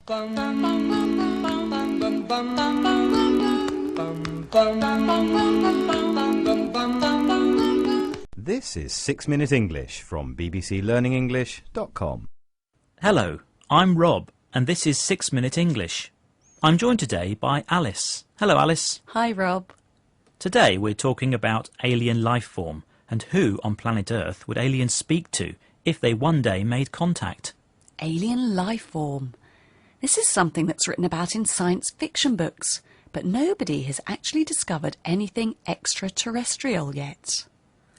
This is 6-Minute English from bbclearningenglish.com. Hello, I'm Rob, and this is 6-Minute English. I'm joined today by Alice. Hello, Alice. Hi, Rob. Today we're talking about alien life form and who on planet Earth would aliens speak to if they one day made contact. Alien life form. This is something that's written about in science fiction books, but nobody has actually discovered anything extraterrestrial yet.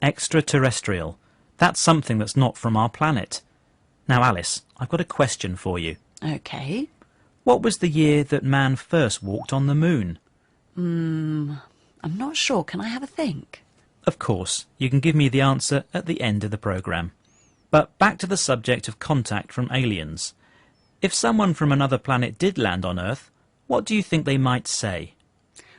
Extraterrestrial. That's something that's not from our planet. Now, Alice, I've got a question for you. OK. What was the year that man first walked on the moon? I'm not sure. Can I have a think? Of course, you can give me the answer at the end of the programme. But back to the subject of contact from aliens. If someone from another planet did land on Earth, what do you think they might say?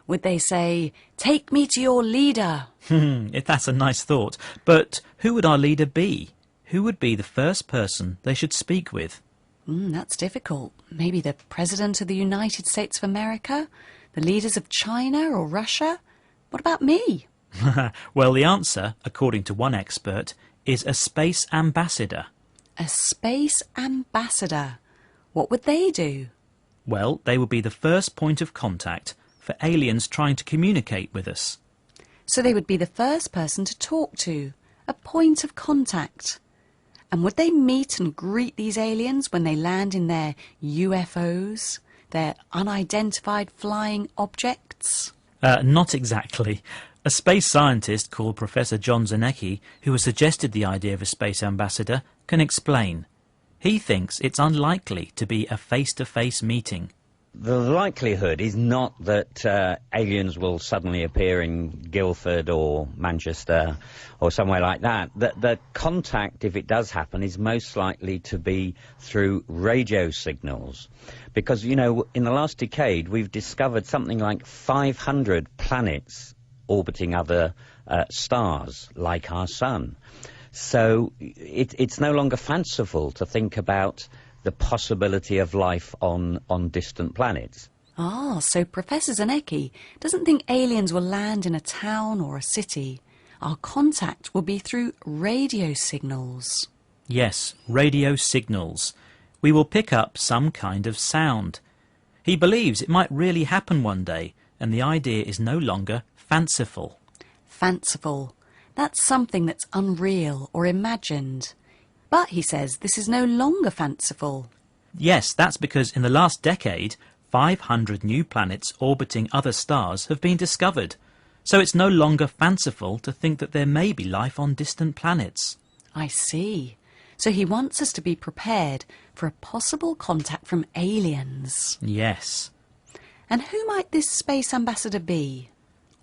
Would they say, "Take me to your leader"? If that's a nice thought. But who would our leader be? Who would be the first person they should speak with? That's difficult. Maybe the President of the United States of America? The leaders of China or Russia? What about me? Well, the answer, according to one expert, is a space ambassador. A space ambassador. What would they do? Well, they would be the first point of contact for aliens trying to communicate with us. So they would be the first person to talk to, a point of contact. And would they meet and greet these aliens when they land in their UFOs, their unidentified flying objects? Not exactly. A space scientist called Professor John Zanecki, who has suggested the idea of a space ambassador, can explain. He thinks it's unlikely to be a face-to-face meeting. The likelihood is not that aliens will suddenly appear in Guildford or Manchester or somewhere like that. The contact, if it does happen, is most likely to be through radio signals. Because, you know, in the last decade, we've discovered something like 500 planets orbiting other stars, like our sun. So it's no longer fanciful to think about the possibility of life on distant planets. So Professor Zanecki doesn't think aliens will land in a town or a city. Our contact will be through radio signals. Yes, radio signals. We will pick up some kind of sound. He believes it might really happen one day, and the idea is no longer fanciful. Fanciful. That's something that's unreal or imagined. But, he says, this is no longer fanciful. Yes, that's because in the last decade, 500 new planets orbiting other stars have been discovered. So it's no longer fanciful to think that there may be life on distant planets. I see. So he wants us to be prepared for a possible contact from aliens. Yes. And who might this space ambassador be?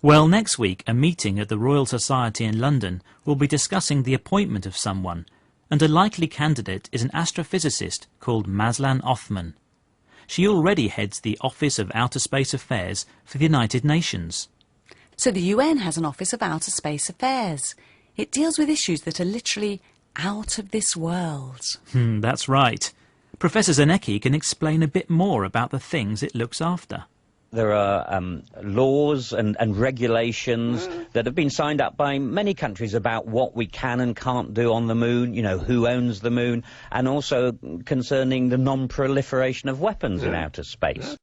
Well, next week, a meeting at the Royal Society in London will be discussing the appointment of someone, and a likely candidate is an astrophysicist called Mazlan Othman. She already heads the Office of Outer Space Affairs for the United Nations. So the UN has an Office of Outer Space Affairs. It deals with issues that are literally out of this world. That's right. Professor Zanecki can explain a bit more about the things it looks after. There are laws and regulations that have been signed up by many countries about what we can and can't do on the moon, you know, who owns the moon, and also concerning the non-proliferation of weapons in outer space.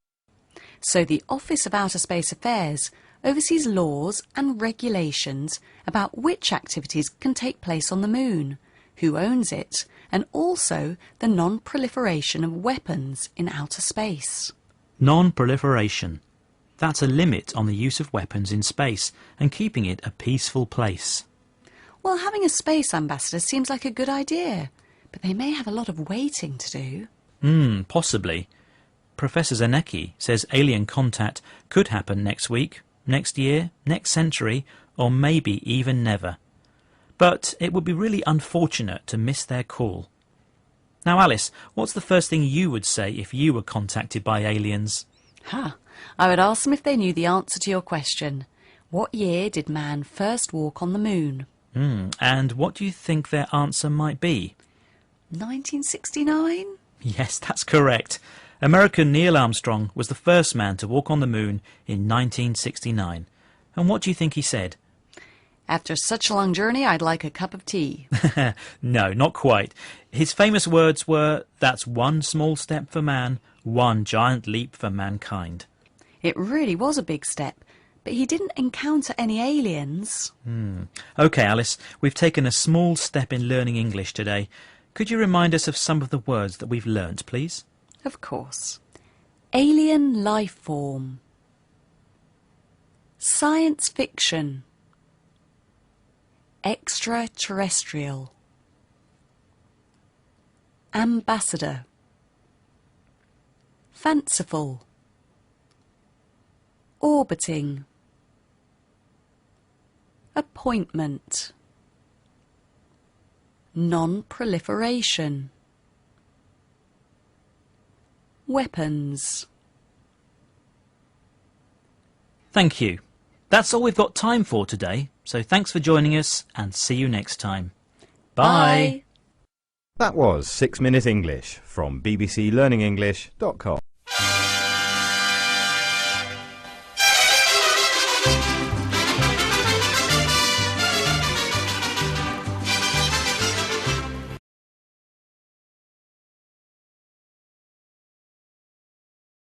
So the Office of Outer Space Affairs oversees laws and regulations about which activities can take place on the moon, who owns it, and also the non-proliferation of weapons in outer space. Non-proliferation. That's a limit on the use of weapons in space and keeping it a peaceful place. Well, having a space ambassador seems like a good idea, but they may have a lot of waiting to do. Possibly. Professor Zanecki says alien contact could happen next week, next year, next century, or maybe even never. But it would be really unfortunate to miss their call. Now, Alice, what's the first thing you would say if you were contacted by aliens? I would ask them if they knew the answer to your question. What year did man first walk on the moon? And what do you think their answer might be? 1969? Yes, that's correct. American Neil Armstrong was the first man to walk on the moon in 1969. And what do you think he said? After such a long journey, I'd like a cup of tea. No, not quite. His famous words were, "That's one small step for man, one giant leap for mankind." It really was a big step, but he didn't encounter any aliens. OK, Alice, we've taken a small step in learning English today. Could you remind us of some of the words that we've learnt, please? Of course. Alien life form. Science fiction. Extraterrestrial. Ambassador. Fanciful. Orbiting. Appointment. Non-proliferation. Weapons. Thank you. That's all we've got time for today, so thanks for joining us and see you next time. Bye. That was 6 Minute English from bbclearningenglish.com.